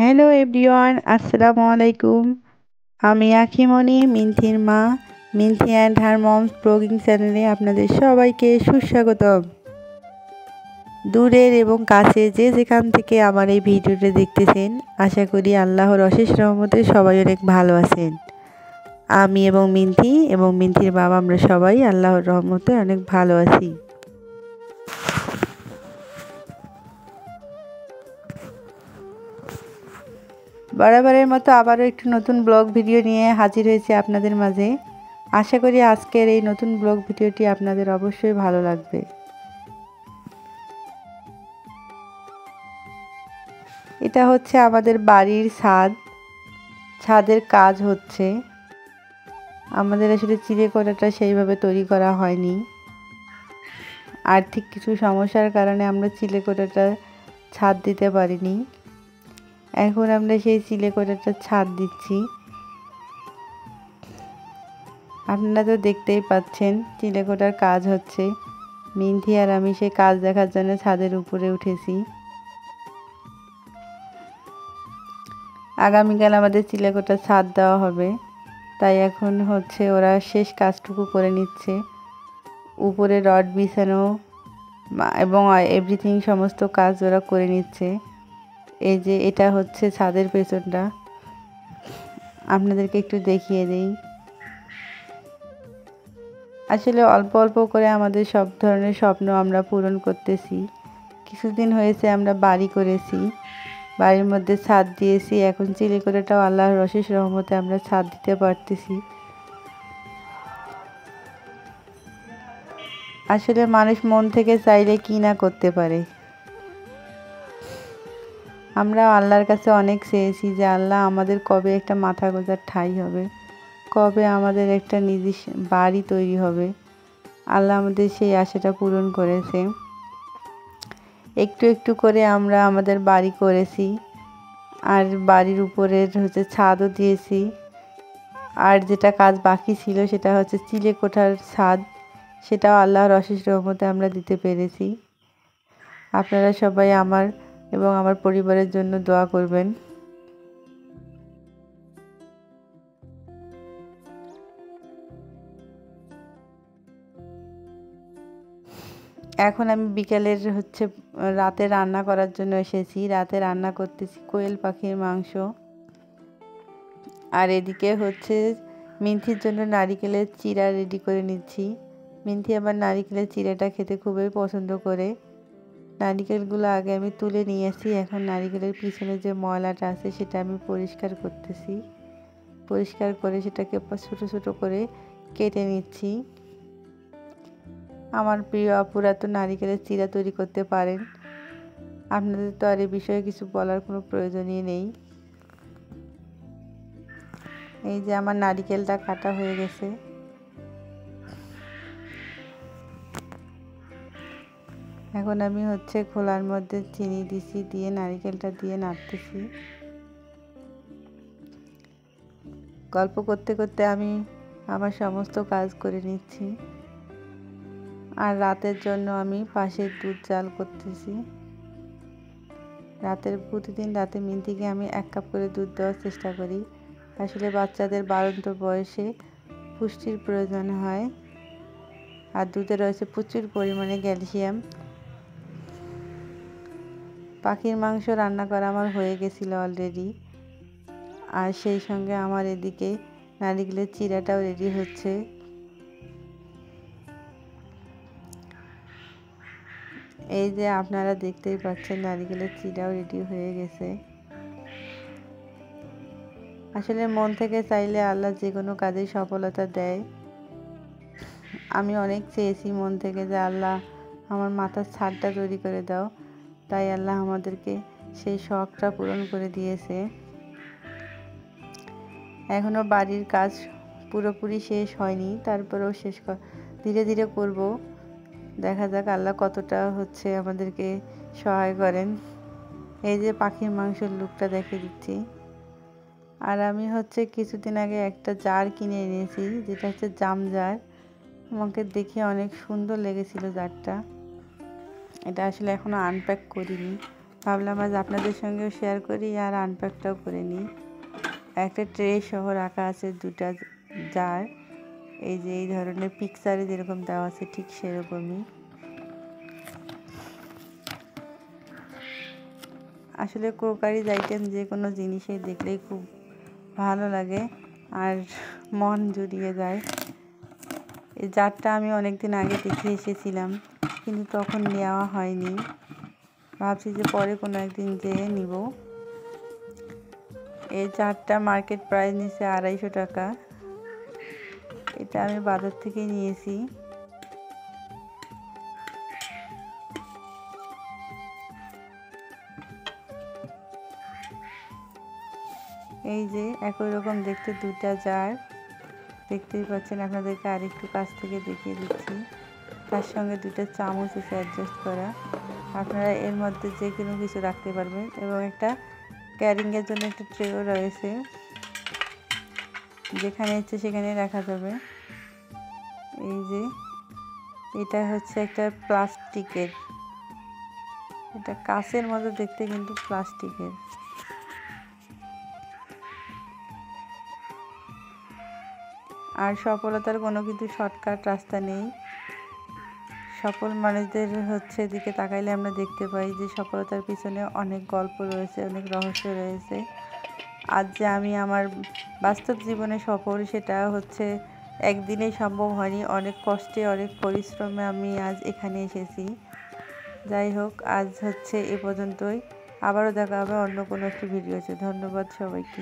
Hello everyone, আসসালামু আলাইকুম। আমি আখিমণি, মিন্থির মা। মিন্থি অ্যান্ড হার মমস ব্লগিং চ্যানেলে আপনাদের সবাইকে সুস্বাগতম। দূরের এবং কাছে যে যেখান থেকে আমার এই ভিডিওটা দেখতেছেন, আশা করি আল্লাহর অশেষ রহমতে সবাই অনেক ভালো আছেন। আমি এবং মিন্থির বাবা আমরা সবাই আল্লাহর রহমতে অনেক ভালো আছি। বরাবরের মতো আবারও একটি নতুন ব্লগ ভিডিও নিয়ে হাজির হয়েছে আপনাদের মাঝে। আশা করি আজকের এই নতুন ব্লগ ভিডিওটি আপনাদের অবশ্যই ভালো লাগবে। এটা হচ্ছে আমাদের বাড়ির ছাদের কাজ হচ্ছে। আমাদের আসলে চিলেকোঠাটা সেইভাবে তৈরি করা হয়নি। আর্থিক কিছু সমস্যার কারণে আমরা চিলেকোঠাটা ছাদ দিতে পারিনি। এখন আমরা সেই চিলেকোঠাটা ছাদ দিচ্ছি। আপনারা তো দেখতেই পাচ্ছেন চিলেকোঠার কাজ হচ্ছে। মিন্থি আর আমি সেই কাজ দেখার জন্য ছাদের উপরে উঠেছি। আগামীকাল আমাদের চিলেকোঠার ছাদ দেওয়া হবে, তাই এখন হচ্ছে ওরা শেষ কাজটুকু করে নিচ্ছে। উপরে রড বিছানো এবং এভরিথিং সমস্ত কাজ ওরা করে নিচ্ছে। এই যে এটা হচ্ছে ছাদের পেছনটা, আপনাদেরকে একটু দেখিয়ে দিই। আসলে অল্প অল্প করে আমাদের সব ধরনের স্বপ্ন আমরা পূরণ করতেছি। কিছুদিন হয়েছে আমরা বাড়ি করেছি, বাড়ির মধ্যে ছাদ দিয়েছি। এখন চিলেকোঠাটাও আল্লাহর অশেষ রহমতে আমরা ছাদ দিতে পারতেছি। আসলে মানুষ মন থেকে চাইলে কি না করতে পারে। আমরা আল্লাহর কাছে অনেক চেয়েছি যে আল্লাহ আমাদের কবে একটা মাথা গোঁজার ঠাঁই হবে, কবে আমাদের একটা নিজস্ব বাড়ি তৈরি হবে। আল্লাহ আমাদের সেই আশাটা পূরণ করেছে। একটু একটু করে আমরা আমাদের বাড়ি করেছি, আর বাড়ির উপরের হচ্ছে ছাদও দিয়েছি। আর যেটা কাজ বাকি ছিল সেটা হচ্ছে চিলেকোঠার ছাদ, সেটাও আল্লাহর অশেষ রহমতে আমরা দিতে পেরেছি। আপনারা সবাই আমার এবং আমার পরিবারের জন্য দোয়া করবেন। এখন আমি বিকেলের রাতে রান্না করার জন্য এসেছি। রাতে রান্না করতেছি কোয়েল পাখির মাংস। আর এদিকে হচ্ছে মিন্থির জন্য নারিকেলের চিড়া রেডি করে নিচ্ছি। মিন্থি আবার নারিকেলের চিড়াটা খেতে খুবই পছন্দ করে। নারিকেলগুলো আগে আমি তুলে নিয়েছি। এখন নারিকেলের পিছনে যে ময়লাটা আছে সেটা আমি পরিষ্কার করতেছি। পরিষ্কার করে সেটাকে ছোট ছোট করে কেটে নিচ্ছি। আমার প্রিয় আপুরা তো নারিকেলের চিড়া তৈরি করতে পারেন, আপনাদের তো আর এই বিষয়ে কিছু বলার কোনো প্রয়োজনই নেই। এই যে আমার নারিকেলটা কাটা হয়ে গেছে। এখন আমি খোলার মধ্যে চিনি দিছি, দিয়ে নারিকেলটা দিয়ে নাড়তেছি। গল্প করতে করতে আমি আমার সমস্ত কাজ করে নিচ্ছি। আর রাতের জন্য আমি পাশের দুধ জাল করতেছি। প্রতিদিন রাতে মিন্থিকে আমি 1 কাপ করে দুধ দেওয়ার চেষ্টা করি। আসলে বাচ্চাদের বাড়ন্ত বয়সে পুষ্টির প্রয়োজন হয়, আর দুধে রয়েছে প্রচুর পরিমাণে ক্যালসিয়াম। পাখির মাংস রান্না করা আমার হয়ে গেছিলো অলরেডি, আর সেই সঙ্গে আমার এদিকে নারিকেলের চিড়াটাও রেডি হচ্ছে। এই যে আপনারা দেখতেই পাচ্ছেন নারিকেলের চিড়াও রেডি হয়ে গেছে। আসলে মন থেকে চাইলে আল্লাহ যে কোনো কাজেই সফলতা দেয়। আমি অনেক চেয়েছি মন থেকে যে আল্লাহ আমার মাথার ছাদটা তৈরি করে দাও, তাই আল্লাহ আমাদেরকে সেই শখটা পূরণ করে দিয়েছে। এখনও বাড়ির কাজ পুরোপুরি শেষ হয়নি, তারপরেও ধীরে ধীরে করব। দেখা যাক আল্লাহ কতটা আমাদেরকে সহায় করেন। এই যে পাখির মাংসের লুকটা দেখে দিচ্ছি। আর আমি কিছুদিন আগে একটা জার কিনে এনেছি, যেটা জাম জার। আমাকে দেখে অনেক সুন্দর লেগেছিল জারটা। এটা আসলে এখনও আনপ্যাক করিনি, ভাবলাম আজ আপনাদের সঙ্গেও শেয়ার করি আর আনপ্যাকটাও করে নিই। একটা ট্রে সহ রাখা আছে 2টা জার। এই যে এই ধরনের পিকচারে যেরকম দেওয়া আছে ঠিক সেরকমই। আসলে ক্রোকারিজ আইটেম যে কোনো জিনিসই দেখলেই খুব ভালো লাগে আর মন জুড়িয়ে যায়। এই জারটা আমি অনেক দিন আগে দেখে এসেছিলাম, কিন্তু তখন নেওয়া হয়নি। ভাবছি যে পরে কোনো একদিন যেয়ে নিব। এই জারটা মার্কেট প্রাইস নিচ্ছে 250 টাকা। এটা আমি বাজার থেকে নিয়েছি। এই যে একই রকম দেখতে 2টা জার দেখতেই পাচ্ছেন, আপনাদেরকে আরেকটু কাছ থেকে দেখিয়ে দিচ্ছি। তার সঙ্গে 2টা চামচ আছে অ্যাডজাস্ট করা। আপনারা এর মধ্যে যে কোনো কিছু রাখতে পারবেন এবং একটা ক্যারিংয়ের জন্য একটা ট্রেও রয়েছে, যেখানে ইচ্ছে সেখানে রাখা যাবে। এই যে এটা হচ্ছে একটা প্লাস্টিকের, এটা কাঁচের মতো দেখতে কিন্তু প্লাস্টিকের। আর সফলতার কোনো কিন্তু শর্টকাট রাস্তা নেই। সফল মানুষদের দিকে তাকাইলে আমরা দেখতে পাই যে সফলতার পিছনে অনেক গল্প রয়েছে, অনেক রহস্য রয়েছে। আজ যে আমি আমার বাস্তব জীবনে সফল, সেটা একদিনেই সম্ভব হয়নি। অনেক কষ্টে, অনেক পরিশ্রমে আমি আজ এখানে এসেছি। যাই হোক, আজ এ পর্যন্তই। আবারও দেখা হবে অন্য কোনো একটি ভিডিওতে। ধন্যবাদ সবাইকে।